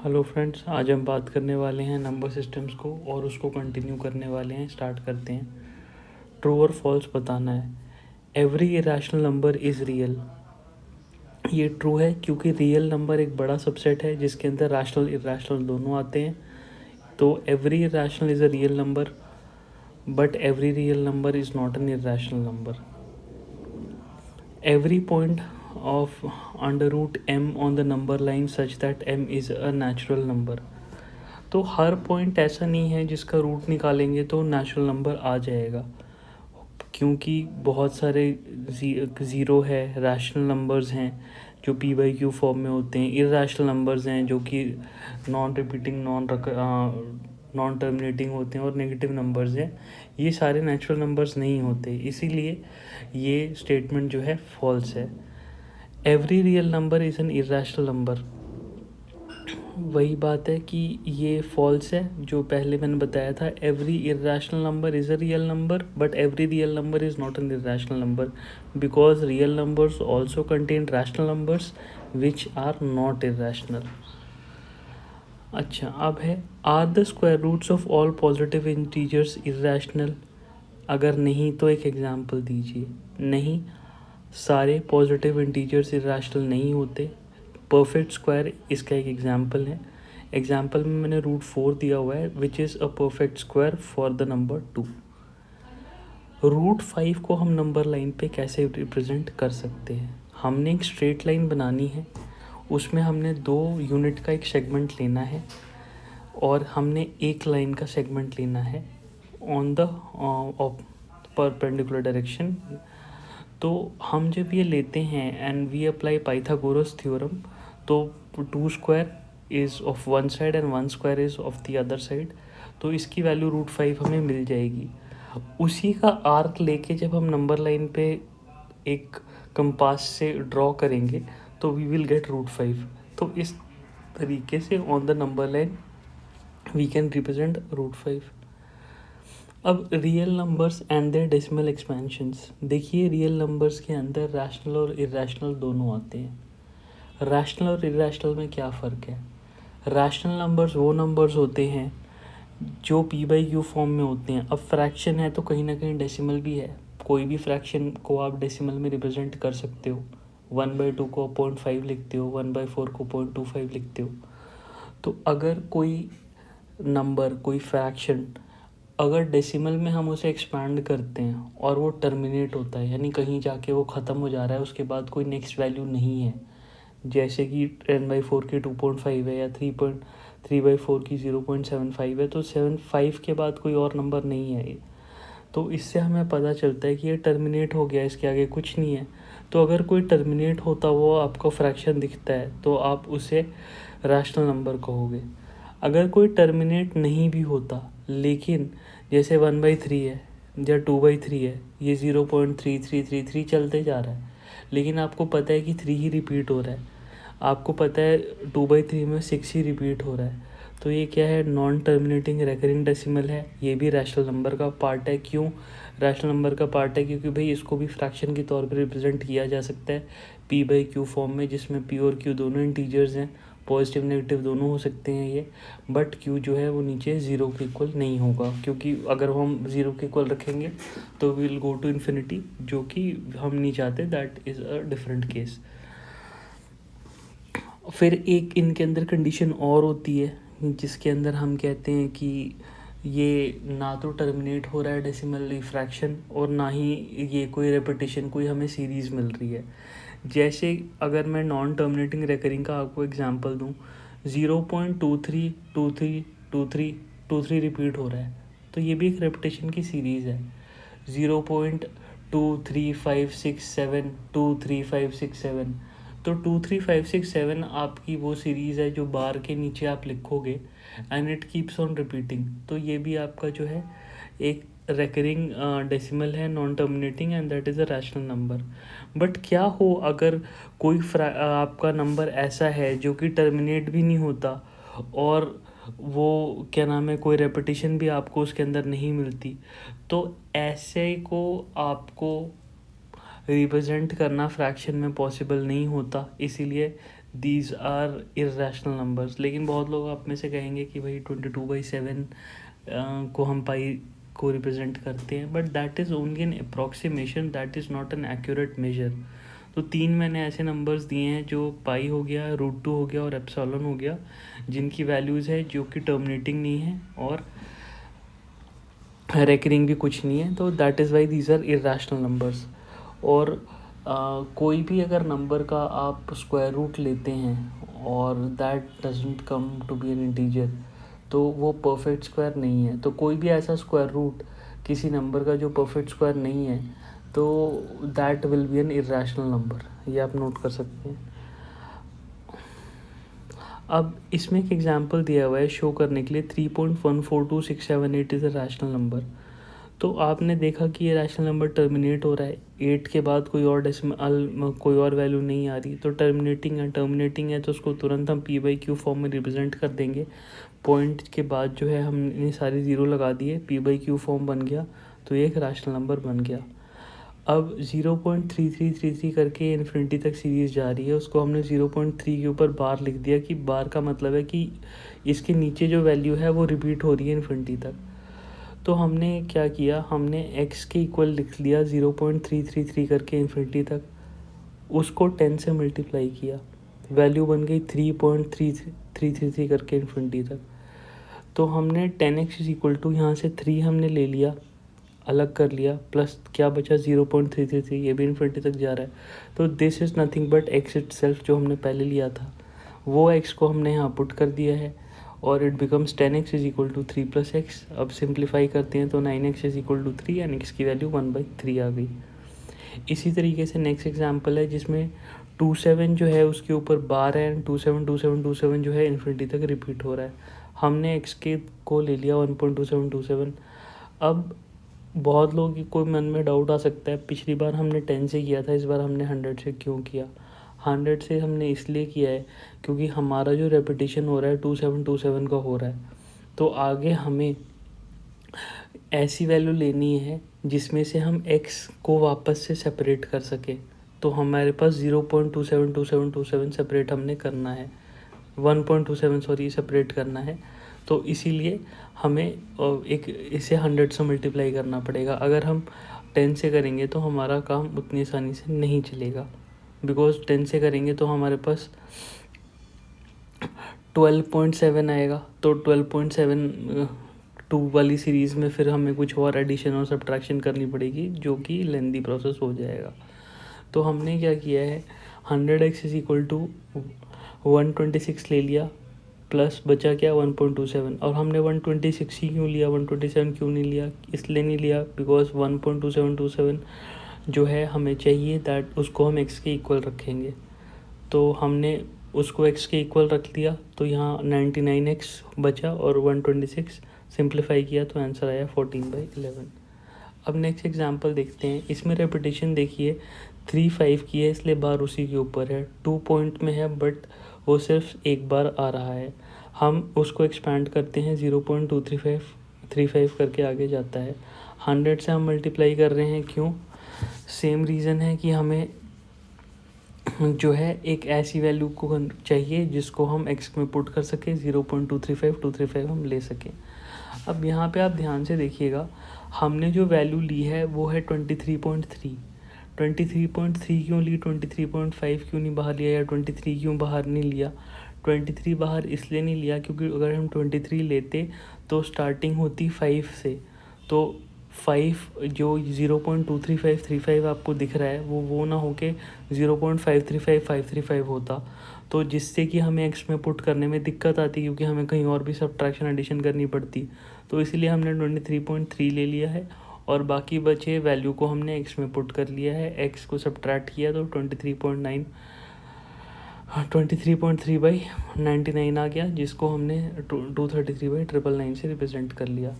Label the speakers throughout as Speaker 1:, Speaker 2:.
Speaker 1: Hello friends, आज हम बात करने वाले हैं नंबर सिस्टम्स को और उसको कंटिन्यू करने वाले हैं। स्टार्ट करते हैं। ट्रू और फॉल्स बताना है। Every irrational number is real. ये ट्रू है क्योंकि रियल नंबर एक बड़ा सबसेट है जिसके अंदर रैशनल इरेशनल दोनों आते हैं। तो every irrational is a real number, but every real number is not an irrational number. Every point of under root m on the number line such that m is a natural number। तो हर point ऐसा नहीं है जिसका root निकालेंगे तो natural number आ जाएगा, क्योंकि बहुत सारे ज़ीरो है, रैशनल नंबर्स हैं जो पी बाई क्यू फॉर्म में होते हैं, इर्रेशनल नंबर्स हैं जो कि नॉन रिपीटिंग नॉन टर्मिनेटिंग होते हैं, और नेगेटिव नंबर्स हैं। ये सारे नेचुरल नंबर्स नहीं होते, इसीलिए ये स्टेटमेंट जो है फॉल्स है। Every real number is an irrational number, वही बात है कि ये फॉल्स है। जो पहले मैंने बताया था, every irrational number is a real number but every real number is not an irrational number, because real numbers also contain rational numbers which are not irrational. अच्छा, अब है are the square roots of all positive integers irrational. अगर नहीं तो एक example दीजिए। नहीं, सारे पॉजिटिव इंटीजर्स इर्रेशनल नहीं होते। परफेक्ट स्क्वायर इसका एक एग्जांपल है। एग्जांपल में मैंने √4 दिया हुआ है which is a perfect square for the number 2। √5 को हम नंबर लाइन पे कैसे रिप्रेजेंट कर सकते हैं? हमने एक स्ट्रेट लाइन बनानी है, उसमें हमने 2 यूनिट का एक सेगमेंट लेना है और हमने एक लाइन का सेगमेंट लेना है ऑन द परपेंडिकुलर डायरेक्शन। तो हम जब ये लेते हैं and we apply Pythagoras theorem, तो 2 square is of one side and 1 square is of the other side, तो इसकी वैल्यू √5 हमें मिल जाएगी। उसी का आर्क लेके जब हम नंबर लाइन पे एक कंपास से ड्रॉ करेंगे तो वी विल गेट √5। तो इस तरीके से on the number line we can represent √5। अब real numbers and their decimal expansions. देखिए, रियल नंबर्स के अंदर रैशनल और इरेशनल दोनों आते हैं। रैशनल और इरेशनल में क्या फ़र्क है? रैशनल नंबर्स वो नंबर्स होते हैं जो पी बाई क्यू फॉर्म में होते हैं। अब फ्रैक्शन है तो कहीं ना कहीं डेसिमल भी है। कोई भी फ्रैक्शन को आप डेसिमल में रिप्रेजेंट कर सकते हो। 1/2 को 0.5 लिखते हो, 1/4 को 0.25 लिखते हो। तो अगर कोई नंबर, कोई फ्रैक्शन, अगर डेसिमल में हम उसे एक्सपांड करते हैं और वो टर्मिनेट होता है, यानी कहीं जाके वो ख़त्म हो जा रहा है, उसके बाद कोई नेक्स्ट वैल्यू नहीं है, जैसे कि 10/4 की 2.5 है या 3/4 की 0.75 है, तो 75 के बाद कोई और नंबर नहीं है। तो इससे हमें पता चलता है कि ये टर्मिनेट हो गया, इसके आगे कुछ नहीं है। तो अगर कोई टर्मिनेट होता वो आपको फ्रैक्शन दिखता है तो आप उसे रैशनल नंबर कहोगे। अगर कोई टर्मिनेट नहीं भी होता, लेकिन जैसे 1/3 है या 2/3 है, ये 0.3333 चलते जा रहा है, लेकिन आपको पता है कि 3 ही रिपीट हो रहा है, आपको पता है 2/3 में 6 ही रिपीट हो रहा है, तो ये क्या है? नॉन टर्मिनेटिंग रेकरिंग डेसिमल है। ये भी रैशनल नंबर का पार्ट है। क्यों रैशनल नंबर का पार्ट है? क्योंकि भाई इसको भी फ्रैक्शन के तौर पर रिप्रेजेंट किया जा सकता है पी बाई क्यू फॉर्म में, जिसमें पी और क्यू दोनों इंटीजर्स हैं, पॉजिटिव नेगेटिव दोनों हो सकते हैं ये, बट क्यू जो है वो नीचे ज़ीरो के इक्वल नहीं होगा, क्योंकि अगर हम ज़ीरो के इक्वल रखेंगे तो विल गो टू इन्फिनिटी, जो कि हम नहीं चाहते। That is a different case. फिर एक इनके अंदर कंडीशन और होती है जिसके अंदर हम कहते हैं कि ये ना तो टर्मिनेट हो रहा है डेसिमल फ्रैक्शन और ना ही ये कोई रेपिटेशन, कोई हमें सीरीज़ मिल रही है। जैसे अगर मैं नॉन टर्मिनेटिंग रेकरिंग का आपको एग्जांपल दूं, 0.23232323 रिपीट हो रहा है, तो ये भी एक रेपिटेशन की सीरीज़ है। 0.23567 तो 23567 आपकी वो सीरीज़ है जो बार के नीचे आप लिखोगे and it keeps on repeating. तो ये भी आपका जो है एक रेकरिंग डेसिमल है, non terminating, and that is a rational number. But क्या हो अगर कोई आपका नंबर ऐसा है जो कि टर्मिनेट भी नहीं होता और वो क्या नाम है, कोई रेपिटेशन भी आपको उसके अंदर नहीं मिलती, तो ऐसे को आपको रिप्रेजेंट करना फ्रैक्शन में पॉसिबल नहीं होता। इसीलिए दीज आर इर्रेशनल नंबर्स। लेकिन बहुत लोग आप में से कहेंगे कि भाई 22/7 को हम पाई को रिप्रेजेंट करते हैं, but that is only an approximation, that is not an accurate measure. तो 3 मैंने ऐसे नंबर्स दिए हैं जो पाई हो गया, √2 हो गया और एप्सिलॉन हो गया, जिनकी वैल्यूज़ है जो कि टर्मिनेटिंग नहीं है और रेकरिंग भी कुछ नहीं है, तो that is why these are irrational numbers. और कोई भी अगर नंबर का आप स्क्वायर रूट लेते हैं और that doesn't come to be an integer, तो वो परफेक्ट स्क्वायर नहीं है। तो कोई भी ऐसा स्क्वायर रूट किसी नंबर का जो परफेक्ट स्क्वायर नहीं है, तो that will be N irrational number. ये आप नोट कर सकते हैं। अब इसमें एक एग्जांपल दिया हुआ है शो करने के लिए 3.142678 इज़ अ रैशनल नंबर। तो आपने देखा कि ये रैशनल नंबर टर्मिनेट हो रहा है, 8 के बाद कोई और डेसिमल कोई और वैल्यू नहीं आ रही, तो टर्मिनेटिंग है तो उसको तुरंत हम p/q फॉर्म में रिप्रेजेंट कर देंगे। पॉइंट के बाद जो है हमने सारी ज़ीरो लगा दिए, p/q फॉर्म बन गया, तो ये एक रैशनल नंबर बन गया। अब 0.3333 करके इन्फिनिटी तक सीरीज़ जा रही है, उसको हमने 0.3 के ऊपर बार लिख दिया कि बार का मतलब है कि इसके नीचे जो वैल्यू है वो रिपीट हो रही है इन्फिनिटी तक। तो हमने क्या किया, हमने x के इक्वल लिख लिया 0.333 करके इन्फिनिटी तक, उसको 10 से मल्टीप्लाई किया, वैल्यू बन गई 3.3333 करके इन्फिनिटी तक। तो हमने 10x इज इक्वल टू यहाँ से 3 हमने ले लिया, अलग कर लिया, प्लस क्या बचा 0.333, ये भी इन्फिनिटी तक जा रहा है। तो this is nothing but x itself, जो हमने पहले लिया था वो x को हमने यहाँ पुट कर दिया है और it becomes 10x is equal to 3 + x। अब सिंप्लीफाई करते हैं तो 9x is equal to 3 and x की वैल्यू 1/3 आ गई। इसी तरीके से नेक्स्ट एग्जांपल है जिसमें 27 जो है उसके ऊपर बार है एंड 27 जो है इन्फिनिटी तक रिपीट हो रहा है। हमने x के को ले लिया 1.2727। अब बहुत लोगों को मन में डाउट आ सकता है, पिछली बार हमने 10 से किया था, इस बार हमने 100 से क्यों किया। 100 से हमने इसलिए किया है क्योंकि हमारा जो रेपिटेशन हो रहा है 2727 का हो रहा है, तो आगे हमें ऐसी वैल्यू लेनी है जिसमें से हम x को वापस से सेपरेट कर सके। तो हमारे पास 0.272727 सेपरेट हमने करना है, 1.27 सॉरी सेपरेट करना है। तो इसीलिए हमें एक इसे 100 से मल्टीप्लाई करना पड़ेगा। अगर हम 10 से करेंगे तो हमारा काम उतनी आसानी से नहीं चलेगा, बिकॉज 10 से करेंगे तो हमारे पास 12.7 आएगा। तो 12.7 2 वाली सीरीज़ में फिर हमें कुछ और एडिशन और सब्ट्रैक्शन करनी पड़ेगी, जो कि लेंदी प्रोसेस हो जाएगा। तो हमने क्या किया है, 100x इज इक्वल टू 126 ले लिया, प्लस बचा क्या 1.27। और हमने 126 ही क्यों लिया, 127 क्यों नहीं लिया, इसलिए नहीं लिया बिकॉज 1.2727 जो है हमें चाहिए दैट उसको हम x के इक्वल रखेंगे। तो हमने उसको x के इक्वल रख दिया, तो यहाँ 99x बचा और 126 सिंप्लीफाई किया तो आंसर आया 14/11। अब नेक्स्ट एग्जांपल देखते हैं। इसमें रेपिटेशन देखिए 3 5 की है, इसलिए बार उसी के ऊपर है, 2 पॉइंट में है बट वो सिर्फ एक बार आ रहा है। हम उसको एक्सपैंड करते हैं 0.235 करके आगे जाता है। 100 से हम मल्टीप्लाई कर रहे हैं, क्यों, सेम रीज़न है कि हमें जो है एक ऐसी वैल्यू को चाहिए जिसको हम x में पुट कर सकें, 0.235 हम ले सकें। अब यहाँ पे आप ध्यान से देखिएगा, हमने जो वैल्यू ली है वो है 23.3। 23.3 क्यों ली, 23.5 क्यों नहीं बाहर लिया, या 23 क्यों बाहर नहीं लिया। 23 बाहर इसलिए नहीं लिया क्योंकि अगर हम 23 लेते तो स्टार्टिंग होती 5 से, तो 5 जो 0.23535 आपको दिख रहा है वो ना होके 0.535535 होता, तो जिससे कि हमें x में पुट करने में दिक्कत आती क्योंकि हमें कहीं और भी सब्ट्रैक्शन एडिशन करनी पड़ती। तो इसलिए हमने 23.3 ले लिया है और बाकी बचे वैल्यू को हमने x में पुट कर लिया है, x को सब्ट्रैक्ट किया तो 23.3/99 आ गया, जिसको हमने 233/999 से रिप्रेजेंट कर लिया।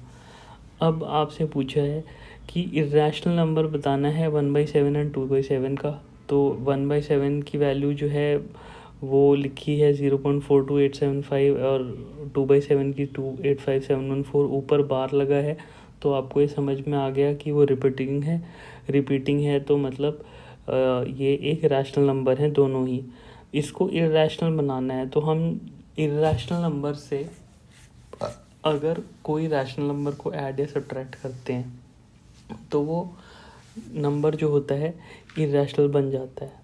Speaker 1: अब आपसे पूछा है कि इर्रेशनल नंबर बताना है 1/7 एंड 2/7 का। तो 1/7 की वैल्यू जो है वो लिखी है 0.42875 और 2/7 की 285,714, ऊपर बार लगा है, तो आपको ये समझ में आ गया कि वो रिपीटिंग है तो मतलब ये एक रैशनल नंबर है दोनों ही। इसको इरेशनल बनाना है तो हम इरेशनल नंबर से अगर कोई रैशनल नंबर को ऐड या सब्ट्रैक्ट करते हैं तो वो नंबर जो होता है इरेशनल बन जाता है।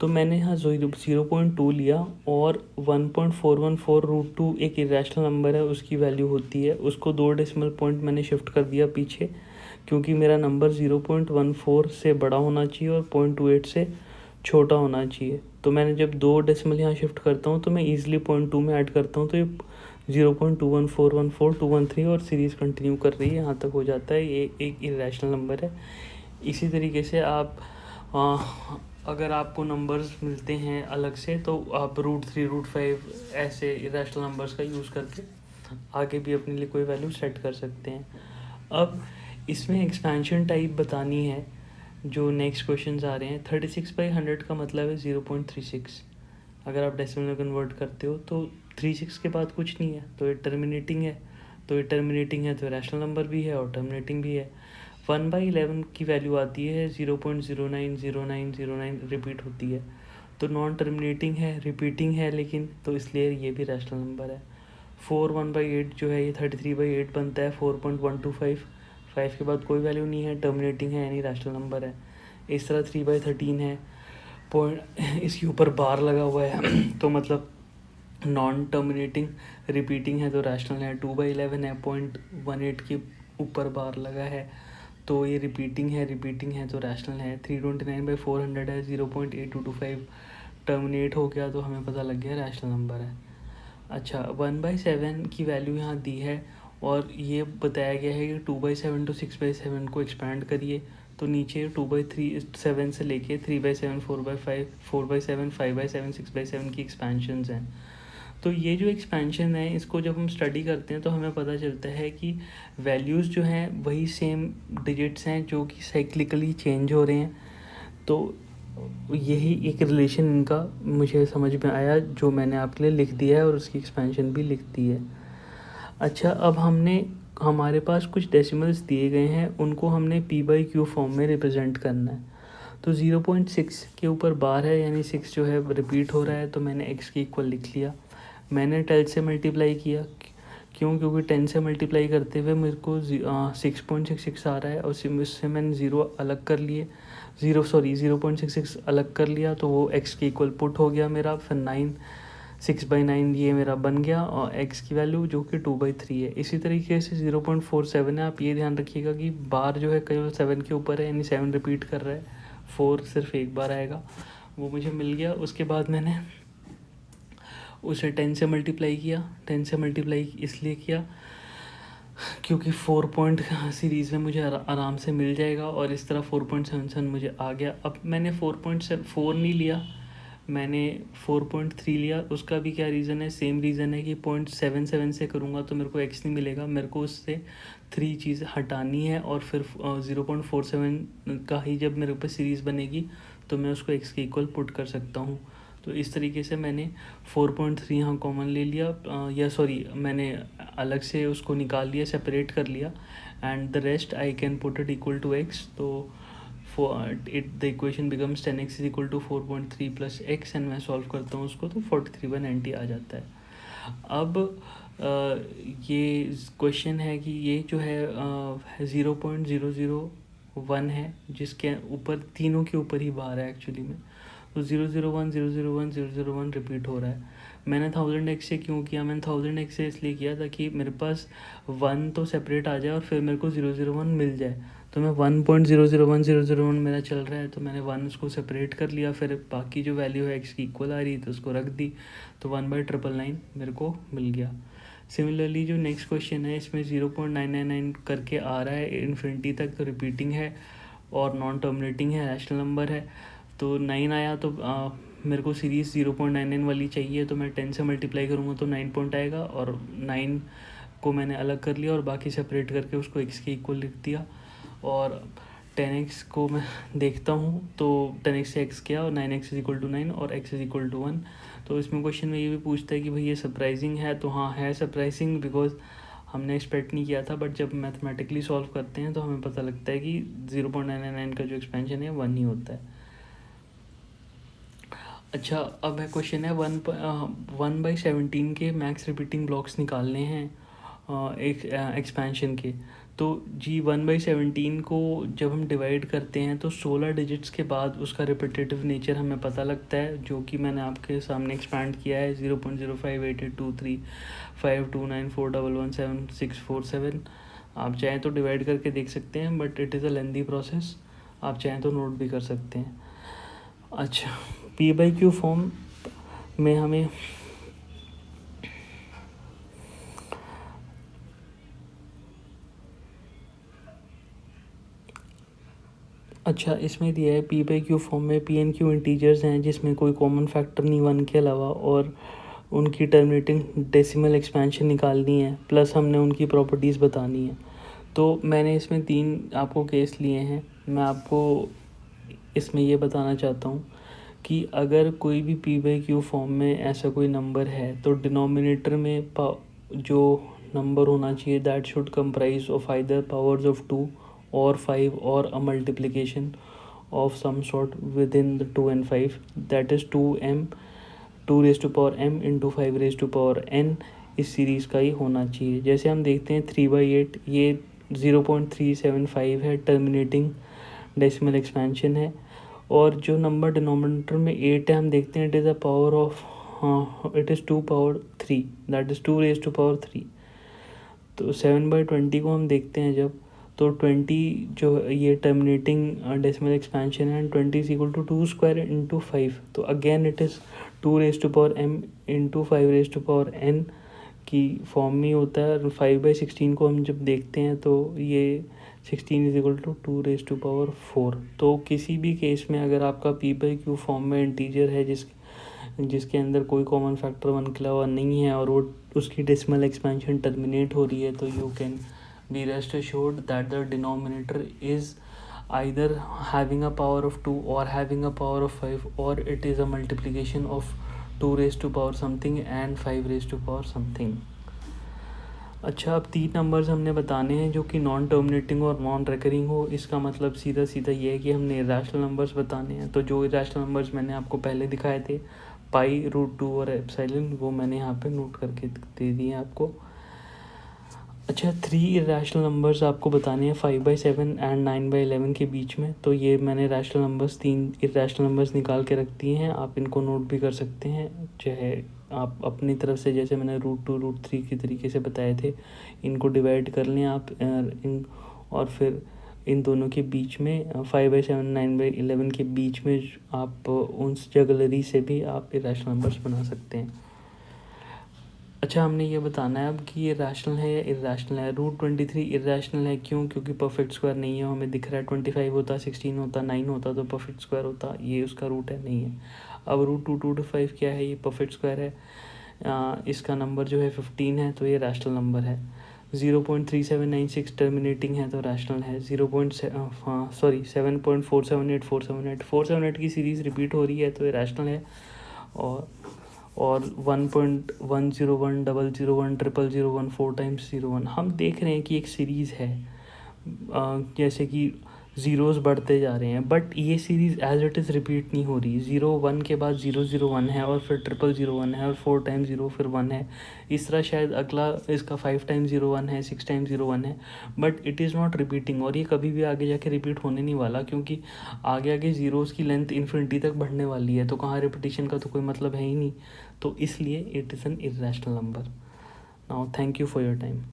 Speaker 1: तो मैंने यहाँ 0.2 लिया और 1.414√2 एक इरेशनल नंबर है, उसकी वैल्यू होती है। उसको 2 डेसिमल पॉइंट मैंने शिफ्ट कर दिया पीछे, क्योंकि मेरा नंबर 0.14 से बड़ा होना चाहिए और 0.28 से छोटा होना चाहिए। तो मैंने जब 2 डेसिमल यहाँ शिफ्ट करता हूँ तो मैं ईजिली 0.2 में ऐड करता हूँ, तो ये 0.21414213 और सीरीज़ कंटिन्यू कर रही है, यहाँ तक हो जाता है। ये एक इरेशनल नंबर है। इसी तरीके से आप अगर आपको नंबर्स मिलते हैं अलग से तो आप √3 √5 ऐसे इरेशनल नंबर्स का यूज़ करके आगे भी अपने लिए कोई वैल्यू सेट कर सकते हैं। अब इसमें एक्सपेंशन टाइप बतानी है। जो नेक्स्ट क्वेश्चन आ रहे हैं, 36/100 का मतलब है 0.36। अगर आप डेसिमल में कन्वर्ट करते हो तो 36 के बाद कुछ नहीं है, तो ये टर्मिनेटिंग है। तो ये टर्मिनेटिंग है तो रैशनल नंबर भी है और टर्मिनेटिंग भी है। 1/11 की वैल्यू आती है 0.090909 रिपीट होती है, तो नॉन टर्मिनेटिंग है, रिपीटिंग है लेकिन, तो इसलिए ये भी रैशनल नंबर है। 4 1/8 जो है ये 33/8 बनता है। 4.125, 5 के बाद कोई वैल्यू नहीं है, टर्मिनेटिंग है यानी रैशनल नंबर है। इस तरह 3/13 है, पॉइंट इसके ऊपर बार लगा हुआ है तो मतलब नॉन टर्मिनेटिंग, रिपीटिंग है तो रैशनल है। 2/11 है, 0.18 के ऊपर बार लगा है तो ये रिपीटिंग है तो रैशनल है। 329/400 है, 0.8225 टर्मिनेट हो गया तो हमें पता लग गया रैशनल नंबर है। अच्छा, 1/7 की वैल्यू यहाँ दी है और ये बताया गया है कि 2/7 to 6/7 को एक्सपैंड करिए, तो नीचे 2/7 से लेके 3/7 4/5 4/7 5/7 6/7 की एक्सपेंशंस हैं। तो ये जो एक्सपेंशन है इसको जब हम स्टडी करते हैं तो हमें पता चलता है कि वैल्यूज़ जो हैं वही सेम डिजिट्स हैं जो कि साइक्लिकली चेंज हो रहे हैं। तो यही एक रिलेशन इनका मुझे समझ में आया जो मैंने आपके लिए लिख दिया है और उसकी एक्सपेंशन भी लिख दी है। अच्छा, अब हमारे पास कुछ डेसिमल्स दिए गए हैं, उनको हमने p/q फॉर्म में रिप्रेजेंट करना है। तो 0.6 के ऊपर बार है यानी 6 जो है रिपीट हो रहा है, तो मैंने x के इक्वल लिख लिया। मैंने 10 से मल्टीप्लाई किया, क्योंकि 10 से मल्टीप्लाई करते हुए मेरे को 6.66 आ रहा है और उससे मैंने 0.66 अलग कर लिया, तो वो x के इक्वल पुट हो गया मेरा। फिर 6/9 ये मेरा बन गया और x की वैल्यू जो कि 2/3 है। इसी तरीके से 0.47 है। आप ये ध्यान रखिएगा कि बार जो है केवल 7 के ऊपर है यानी 7 रिपीट कर रहा है, 4 सिर्फ एक बार आएगा, वो मुझे मिल गया। उसके बाद मैंने उसे 10 से मल्टीप्लाई किया। 10 से मल्टीप्लाई इसलिए किया क्योंकि 4 पॉइंट सीरीज़ में मुझे आराम से मिल जाएगा और इस तरह 4.77 मुझे आ गया। अब मैंने 4.4 नहीं लिया, मैंने 4.3 लिया। उसका भी क्या रीज़न है, सेम रीज़न है कि 0.77 से करूँगा तो मेरे को x नहीं मिलेगा, मेरे को उससे 3 चीज़ हटानी है और फिर 0.47 का ही जब मेरे पे सीरीज़ बनेगी तो मैं उसको x के इक्वल पुट कर सकता हूँ। तो इस तरीके से मैंने 4.3 यहाँ कॉमन ले लिया, मैंने अलग से उसको निकाल लिया, सेपरेट कर लिया, and the rest I can put it equal to x। तो the equation becomes 10x is equal to 4.3 plus x, and मैं सॉल्व करता हूँ उसको तो 43/90 आ जाता है। अब ये क्वेश्चन है कि ये जो है 0.001 है जिसके ऊपर तीनों के ऊपर ही बार है एक्चुअली में, तो 001 001 001 रिपीट हो रहा है। मैंने 1000x से क्यों किया, मैंने 1000x से इसलिए किया ताकि मेरे पास 1 तो सेपरेट आ जाए और फिर मेरे को 001 मिल जाए। तो मैं 1.001 001 मेरा चल रहा है तो मैंने 1 उसको सेपरेट कर लिया, फिर बाकी जो वैल्यू है x की इक्वल आ रही तो उसको रख दी, तो 1/999 मेरे को मिल गया। सिमिलरली जो नेक्स्ट क्वेश्चन है इसमें 0.999 करके आ रहा है इन्फिनिटी तक, तो रिपीटिंग है और नॉन टर्मिनेटिंग है, रैशनल नंबर है। तो 9 आया तो मेरे को सीरीज़ 0.99 वाली चाहिए, तो मैं 10 से मल्टीप्लाई करूँगा तो 9 पॉइंट आएगा और 9 को मैंने अलग कर लिया और बाकी सेपरेट करके उसको x के इक्वल लिख दिया। और 10x को मैं देखता हूँ तो 10x से x किया और 9x इज इक्वल टू 9 और x इज इक्वल टू 1। तो इसमें क्वेश्चन में ये भी पूछता है कि भाई ये सरप्राइजिंग है, तो हाँ है सरप्राइजिंग बिकॉज हमने एक्सपेक्ट नहीं किया था, बट जब मैथमेटिकली सॉल्व करते हैं तो हमें पता लगता है कि 0.999 का जो एक्सपेंशन है 1 ही होता है। अच्छा, अब है क्वेश्चन है 1/17 के मैक्स रिपीटिंग ब्लॉक्स निकालने हैं एक एक्सपेंशन के। तो जी 1/17 को जब हम डिवाइड करते हैं तो 16 डिजिट्स के बाद उसका रिपीटेटिव नेचर हमें पता लगता है, जो कि मैंने आपके सामने एक्सपैंड किया है 0.05882352941117 आप चाहें तो डिवाइड करके देख सकते हैं, but it is a lengthy process, आप चाहें तो नोट भी कर सकते हैं। अच्छा, P/Q फॉर्म में हमें अच्छा इसमें दिया है P/Q फॉर्म में P&Q इंटीजर्स हैं जिसमें कोई कॉमन फैक्टर नहीं 1 के अलावा, और उनकी टर्मिनेटिंग डेसिमल एक्सपेंशन निकालनी है, प्लस हमने उनकी प्रॉपर्टीज़ बतानी है। तो मैंने इसमें 3 आपको केस लिए हैं। मैं आपको इसमें ये बताना चाहता हूँ कि अगर कोई भी P/Q फॉर्म में ऐसा कोई नंबर है तो डिनोमिनेटर में जो नंबर होना चाहिए that should comprise of either powers of 2 और 5 और अ multiplication of some sort within the 2 and 5, that is 2 raised to power m into 5 raised to power n इस सीरीज़ का ही होना चाहिए। जैसे हम देखते हैं 3/8 ये 0.375 है, टर्मिनेटिंग डेसिमल एक्सपेंशन है, और जो नंबर डिनोमिनेटर में 8 है हम देखते हैं it is a power of it is 2 power 3, that is 2 raised to power 3। तो 7/20 को हम देखते हैं जब, तो 20 जो ये टर्मिनेटिंग डेसिमल एक्सपेंशन है, 20 is equal to 2 square into 5, तो again it is 2 raise to power m into 5 raise to power n की फॉर्म में होता है। और 5/16 को हम जब देखते हैं तो ये 16 is equal to 2 raise to power 4। तो किसी भी केस में अगर आपका P/Q फॉर्म में इंटीजर है जिसके अंदर कोई कॉमन फैक्टर 1 के अलावा नहीं है और वो उसकी डेसिमल एक्सपेंशन टर्मिनेट हो रही है, तो you can be rest assured that the denominator is either having a power of 2 or having a power of 5, or it is a multiplication of 2 raised to power something and 5 raised to power something। अच्छा, अब 3 numbers हमने बताने हैं जो कि non terminating और non recurring हो। इसका मतलब सीधा सीधा ये है कि हमने इरेशनल नंबर्स बताने हैं। तो जो इरेशनल नंबर्स मैंने आपको पहले दिखाए थे पाई, √2 और एप्सिलॉन, वो मैंने यहाँ पे नोट करके दे दिए आपको। अच्छा, 3 इरेशनल नंबर्स आपको बताने हैं 5/7 एंड 9/11 के बीच में। तो ये मैंने रैशनल नंबर्स 3 इरेशनल नंबर्स निकाल के रख दिए हैं, आप इनको नोट भी कर सकते हैं चाहे आप अपनी तरफ से, जैसे मैंने √2 √3 की तरीके से बताए थे, इनको डिवाइड कर लें आप इन, और फिर इन दोनों के बीच में 5/7 9/11 के बीच में आप उन जगलरी से भी आप इरेशनल नंबर्स बना सकते हैं। अच्छा, हमने ये बताना है अब कि ये रैशनल है या इरेशनल है। √23 इरेशनल है, क्यों? क्योंकि परफेक्ट स्क्वायर नहीं है, हमें दिख रहा है 25 होता, 16 होता, 9 होता तो परफेक्ट स्क्वायर होता, ये उसका रूट है, नहीं है। अब √225 क्या है? ये परफेक्ट स्क्वायर है, इसका नंबर जो है 15 है, तो ये रैशनल नंबर है। 0.3796 टर्मिनेटिंग है तो रैशनल है। 7.478478 की सीरीज़ रिपीट हो रही है तो ये रैशनल है। और 1.101001001 4 टाइम्स 01, हम देख रहे हैं कि एक सीरीज़ है, जैसे कि ज़ीरोज़ बढ़ते जा रहे हैं, बट ये series as it is repeat नहीं हो रही। 0 1 के बाद 0 0 1 है और फिर 0 0 0 1 है और 4 टाइम्स 0 फिर 1 है। इस तरह शायद अगला इसका 5 टाइम्स 0 1 है, 6 टाइम्स 0 1 है, but it is not repeating. और ये कभी भी आगे जाके रिपीट होने नहीं वाला, क्योंकि आगे आगे ज़ीरोज़ की लेंथ इन्फिनिटी तक बढ़ने वाली है, तो कहाँ रिपीटिशन का तो कोई मतलब है ही नहीं। तो इसलिए it is an irrational number. Now thank you for your time.